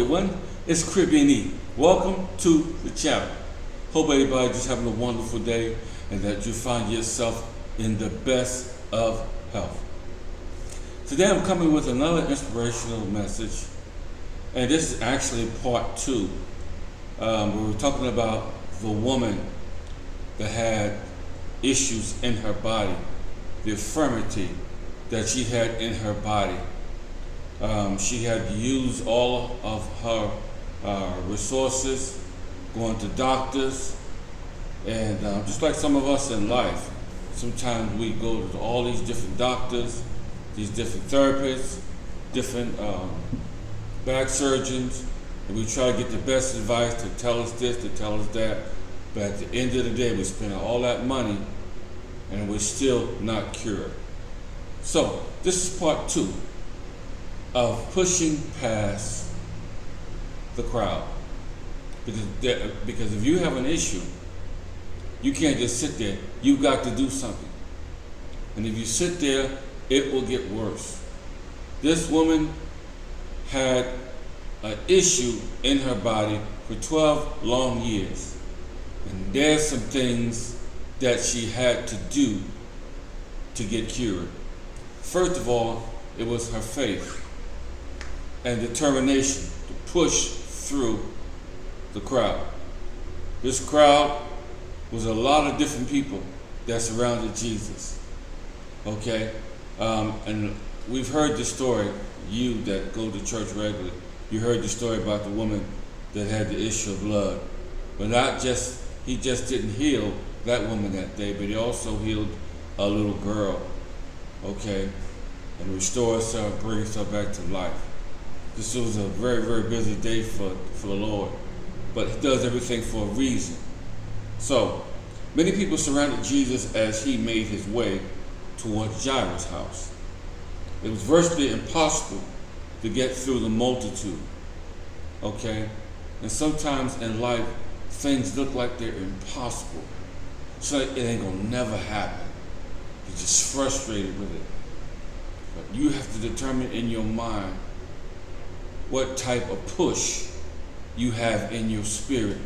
everyone, it's Caribbean E. Welcome to the channel. Hope everybody just having a wonderful day and that you find yourself in the best of health. Today I'm coming with another inspirational message, and this is actually part 2. Where we're talking about the woman that had issues in her body, the infirmity that she had in her body. She had to use all of her resources, going to doctors, and just like some of us in life, sometimes we go to all these different doctors, these different therapists, different back surgeons, and we try to get the best advice to tell us this, to tell us that, but at the end of the day, we spend all that money and we're still not cured. So, this is part 2 of pushing past the crowd. Because if you have an issue, you can't just sit there. You've got to do something. And if you sit there, it will get worse. This woman had an issue in her body for 12 long years. And there's some things that she had to do to get cured. First of all, it was her faith and determination to push through the crowd. This crowd was a lot of different people that surrounded Jesus. Okay? And we've heard the story, you that go to church regularly, you heard the story about the woman that had the issue of blood. But he just didn't heal that woman that day, but he also healed a little girl. Okay? And restores her, brings her back to life. This was a very, very busy day for the Lord. But he does everything for a reason. So, many people surrounded Jesus as he made his way towards Jairus' house. It was virtually impossible to get through the multitude. Okay? And sometimes in life, things look like they're impossible. So it ain't gonna never happen. You're just frustrated with it. But you have to determine in your mind what type of push you have in your spirit.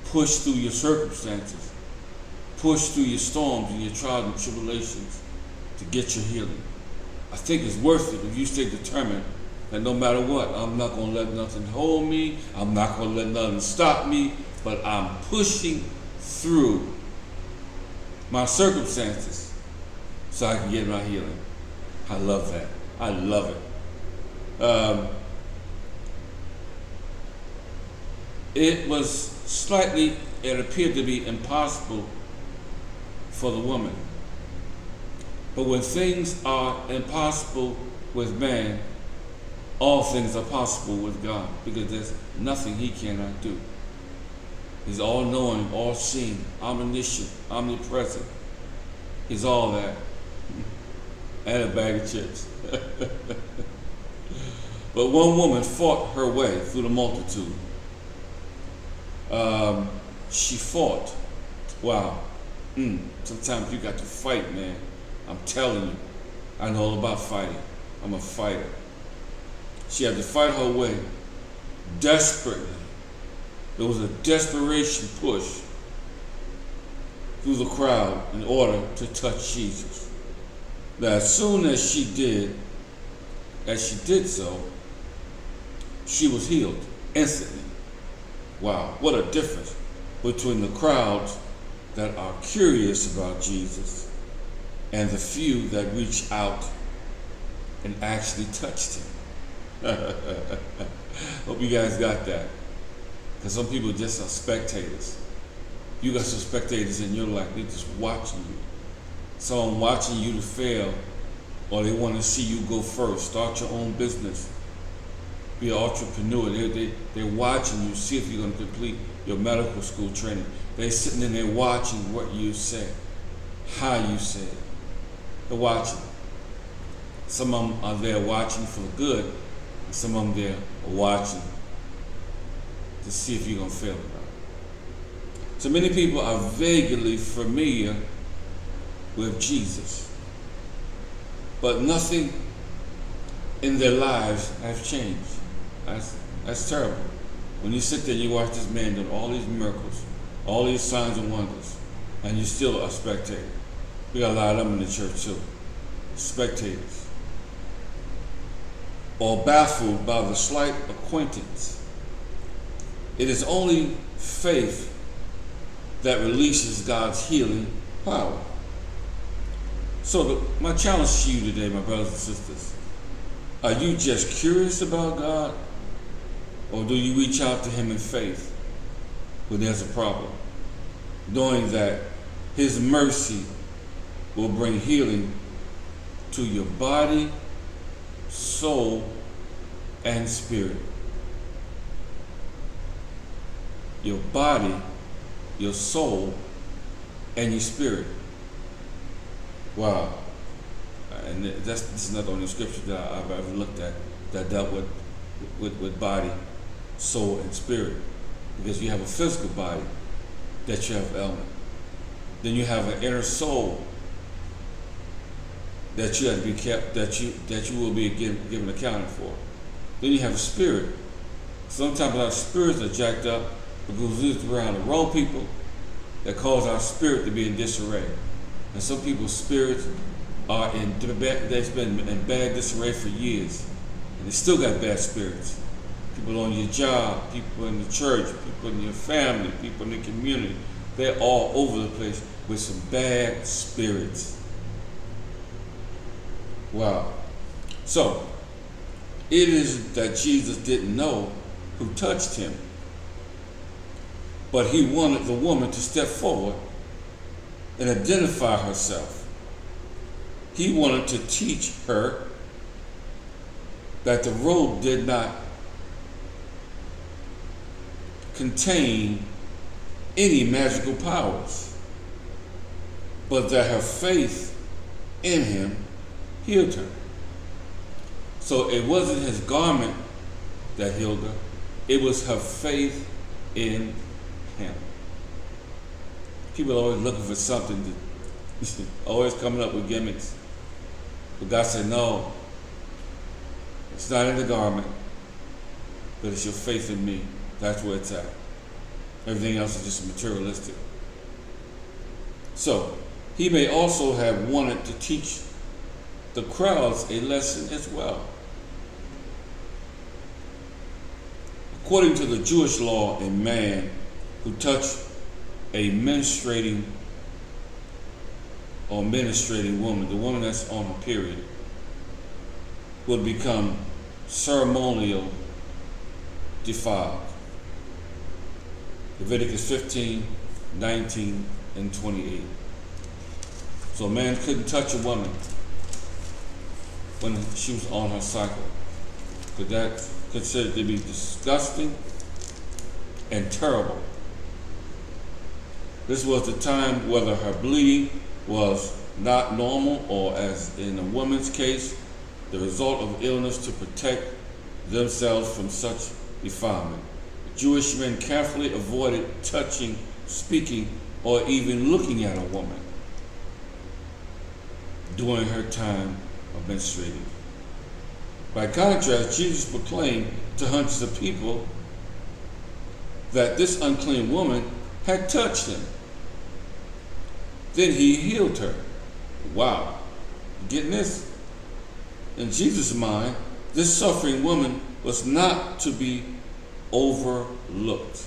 Push through your circumstances. Push through your storms and your trials and tribulations to get your healing. I think it's worth it if you stay determined that no matter what, I'm not going to let nothing hold me. I'm not going to let nothing stop me. But I'm pushing through my circumstances so I can get my healing. I love that. I love it. It appeared to be impossible for the woman. But when things are impossible with man, all things are possible with God, because there's nothing he cannot do. He's all-knowing, all-seeing, omniscient, omnipresent. He's all that. And a bag of chips. But one woman fought her way through the multitude. She fought. Wow. Sometimes you got to fight, man. I'm telling you. I know all about fighting. I'm a fighter. She had to fight her way desperately. There was a desperation push through the crowd in order to touch Jesus. Now, as soon as she did so, she was healed instantly. Wow, what a difference between the crowds that are curious about Jesus and the few that reach out and actually touched him. Hope you guys got that. Because some people just are spectators. You got some spectators in your life, they're just watching you. Someone watching you to fail, or they want to see you go first. Start your own business. Be an entrepreneur. They're watching you, see if you're going to complete your medical school training. They're sitting in there watching what you say, how you say it. They're watching. Some of them are there watching for the good, and some of them there are watching to see if you're going to fail or not. So many people are vaguely familiar with Jesus, but nothing in their lives has changed. That's terrible. When you sit there and you watch this man doing all these miracles, all these signs and wonders, and you're still a spectator. We got a lot of them in the church too. Spectators. Or baffled by the slight acquaintance. It is only faith that releases God's healing power. So my challenge to you today, my brothers and sisters, are you just curious about God, or do you reach out to Him in faith when there's a problem, knowing that His mercy will bring healing to your body, soul, and spirit? Your body, your soul, and your spirit. Wow. And this is not the only scripture that I've ever looked at that dealt with body, soul, and spirit. Because you have a physical body that you have ailment. Then you have an inner soul that you have to be kept, that you will be given accounting for. Then you have a spirit. Sometimes our spirits are jacked up because we're around the wrong people that cause our spirit to be in disarray. And some people's spirits are they've been in bad disarray for years, and they still got bad spirits. People on your job, people in the church, people in your family, people in the community, they're all over the place with some bad spirits. Wow. So, it is that Jesus didn't know who touched him, but he wanted the woman to step forward and identify herself. He wanted to teach her that the robe did not contain any magical powers, but that her faith in him healed her. So it wasn't his garment that healed her, it was her faith in him. People are always looking for something, always coming up with gimmicks. But God said, no, it's not in the garment, but it's your faith in me. That's where it's at. Everything else is just materialistic. So, he may also have wanted to teach the crowds a lesson as well. According to the Jewish law, a man who touched a menstruating woman, the woman that's on her period, would become ceremonial defiled. Leviticus 15, 19, and 28. So a man couldn't touch a woman when she was on her cycle, because that's considered to be disgusting and terrible. This was the time whether her bleeding was not normal, or, as in a woman's case, the result of illness, to protect themselves from such defilement. Jewish men carefully avoided touching, speaking, or even looking at a woman during her time of menstruating. By contrast, Jesus proclaimed to hundreds of people that this unclean woman had touched him. Then he healed her. Wow. You getting this? In Jesus' mind, this suffering woman was not to be overlooked,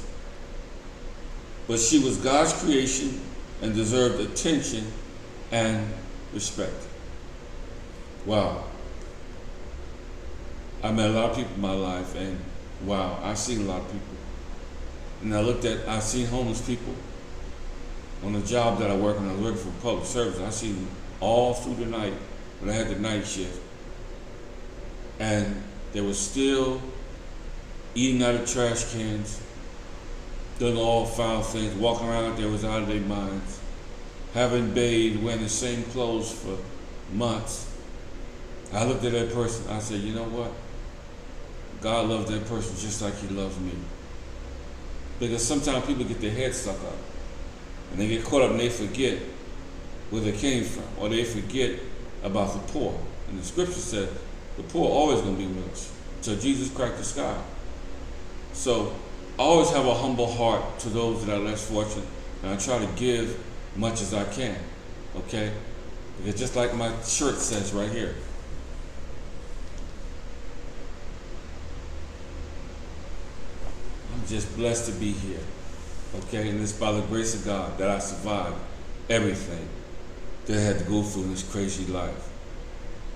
but she was God's creation and deserved attention and respect. Wow. I met a lot of people in my life, and wow, I've seen a lot of people. And I've seen homeless people. On the job that I work on, I was working for public service. I seen them all through the night when I had the night shift. And they were still eating out of trash cans, doing all foul things, walking around there was out of their minds, haven't bathed, wearing the same clothes for months. I looked at that person, I said, you know what? God loves that person just like he loves me. Because sometimes people get their heads stuck up, and they get caught up and they forget where they came from, or they forget about the poor. And the scripture said, the poor are always going to be with us. So Jesus cracked the sky. So I always have a humble heart to those that are less fortunate, and I try to give much as I can. Okay? Because just like my shirt says right here, I'm just blessed to be here. Okay? And it's by the grace of God that I survived everything that I had to go through in this crazy life.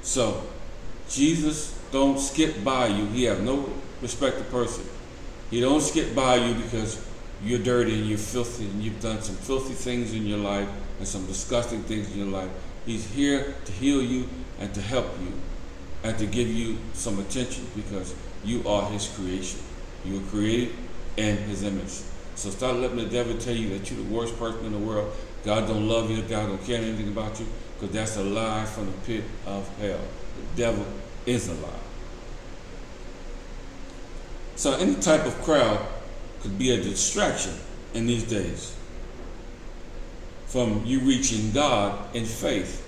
So, Jesus don't skip by you. He have no respect to person. He don't skip by you because you're dirty and you're filthy and you've done some filthy things in your life and some disgusting things in your life. He's here to heal you and to help you and to give you some attention because you are his creation. You were created in his image. So stop letting the devil tell you that you're the worst person in the world. God don't love you. God don't care anything about you, because that's a lie from the pit of hell. The devil is a lie. So any type of crowd could be a distraction in these days from you reaching God in faith.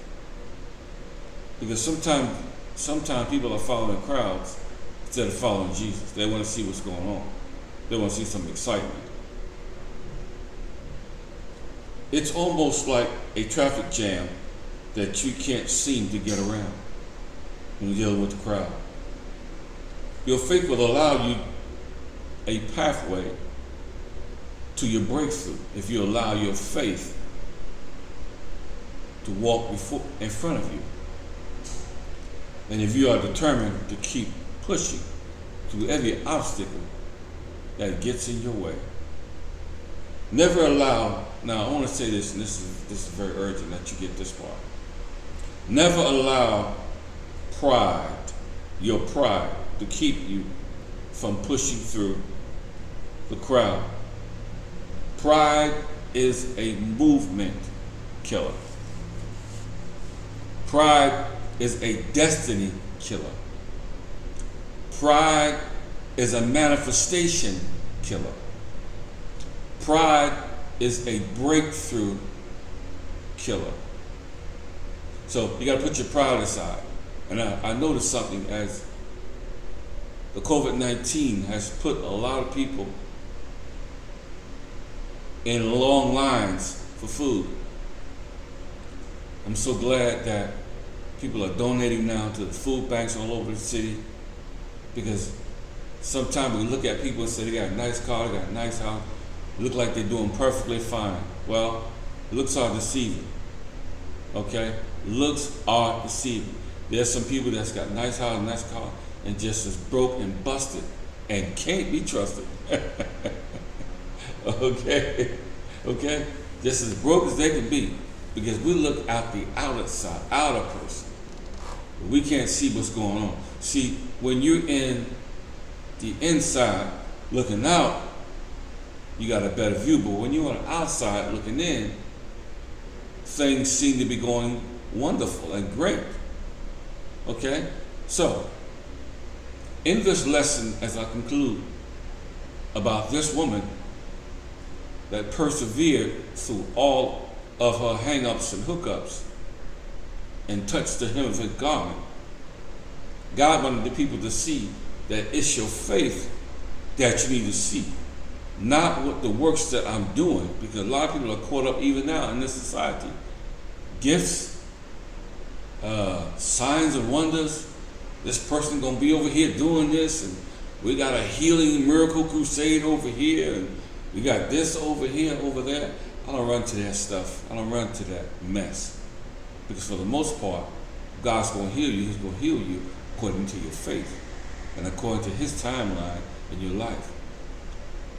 Because sometimes people are following crowds instead of following Jesus. They want to see what's going on. They want to see some excitement. It's almost like a traffic jam that you can't seem to get around when you're dealing with the crowd. Your faith will allow you a pathway to your breakthrough if you allow your faith to walk in front of you. And if you are determined to keep pushing through every obstacle that gets in your way. Never allow, now I want to say this, and this is very urgent that you get this part. Never allow your pride, to keep you from pushing through the crowd. Pride is a movement killer. Pride is a destiny killer. Pride is a manifestation killer. Pride is a breakthrough killer. So you got to put your pride aside. And I noticed something as the COVID-19 has put a lot of people in long lines for food. I'm so glad that people are donating now to the food banks all over the city, because sometimes we look at people and say they got a nice car, they got a nice house, look like they're doing perfectly fine. Well, looks are deceiving. Okay? Looks are deceiving. There's some people that's got nice house, nice car, and just is broke and busted and can't be trusted. Okay? Okay? Just as broke as they can be, because we look at the outer person. We can't see what's going on. See, when you're in the inside looking out, you got a better view. But when you're on the outside looking in, things seem to be going wonderful and great. Okay? So, in this lesson, as I conclude, about this woman that persevered through all of her hang-ups and hookups and touched the hem of his garment, God wanted the people to see that it's your faith that you need to see, not what the works that I'm doing, because a lot of people are caught up even now in this society. Gifts, signs and wonders. This person gonna be over here doing this, and we got a healing miracle crusade over here, and we got this over here, over there. I don't run to that stuff. I don't run to that mess, because for the most part, God's gonna heal you. He's gonna heal you according to your faith and according to His timeline in your life.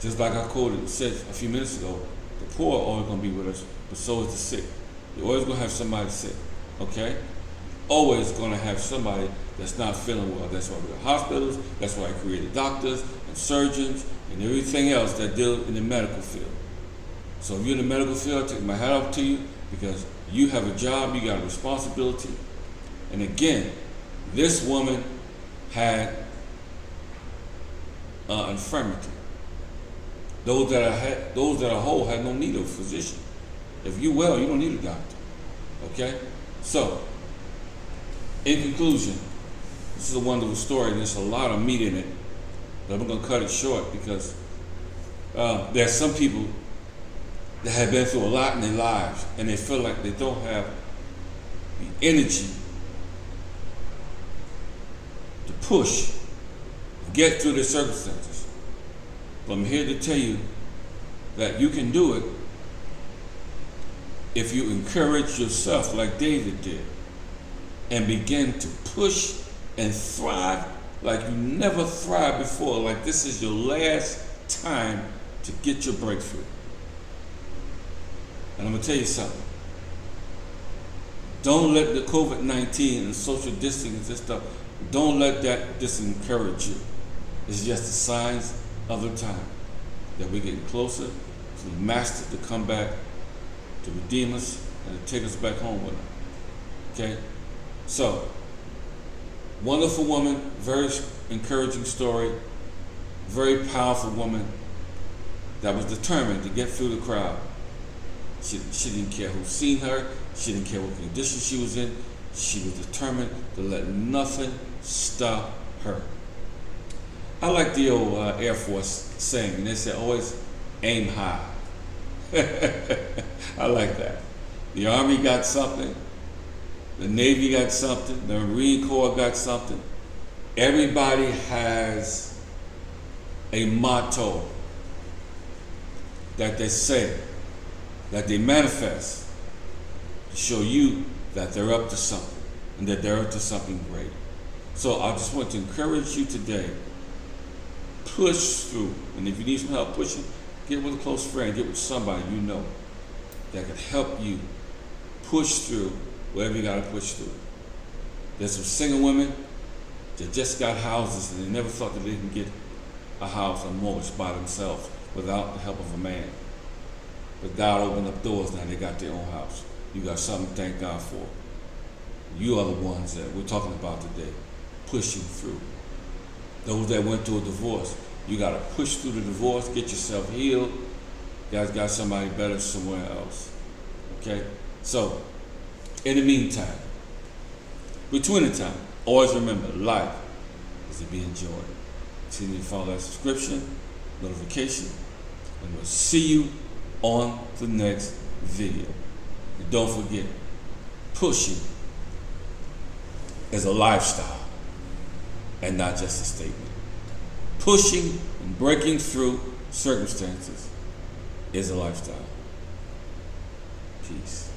Just like I said a few minutes ago, the poor are always gonna be with us, but so is the sick. You're always gonna have somebody sick. Okay? Always going to have somebody that's not feeling well. That's why we have hospitals. That's why I created doctors and surgeons and everything else that deal in the medical field. So if you're in the medical field, I take my hat off to you, because you have a job, you got a responsibility. And again, this woman had infirmity. Those that are whole had no need of a physician. If you're well, you don't need a doctor. Okay? So, in conclusion, this is a wonderful story, and there's a lot of meat in it. But I'm going to cut it short because there's some people that have been through a lot in their lives and they feel like they don't have the energy to push, get through their circumstances. But I'm here to tell you that you can do it if you encourage yourself like David did and begin to push and thrive like you never thrived before, like this is your last time to get your breakthrough. And I'm going to tell you something. Don't let the COVID-19 and social distancing and stuff, don't let that disencourage you. It's just the signs of the time that we're getting closer to the Master to come back to redeem us and to take us back home with him. Okay? So, wonderful woman, very encouraging story, very powerful woman that was determined to get through the crowd. She didn't care who seen her. She didn't care what condition she was in. She was determined to let nothing stop her. I like the old Air Force saying, and they say always aim high. I like that. The Army got something. The Navy got something. The Marine Corps got something. Everybody has a motto that they say, that they manifest to show you that they're up to something and that they're up to something great. So I just want to encourage you today, push through. And if you need some help pushing, get with a close friend, get with somebody you know that can help you push through whatever you got to push through. There's some single women that just got houses and they never thought that they can get a house or mortgage by themselves without the help of a man. But God opened up doors, now they got their own house. You got something to thank God for. You are the ones that we're talking about today, pushing through. Those that went through a divorce, you got to push through the divorce, get yourself healed. You guys got somebody better somewhere else. Okay? So, in the meantime, between the time, always remember, life is to be enjoyed. Continue to follow that subscription, notification, and we'll see you on the next video. And don't forget, pushing is a lifestyle and not just a statement. Pushing and breaking through circumstances is a lifestyle. Peace.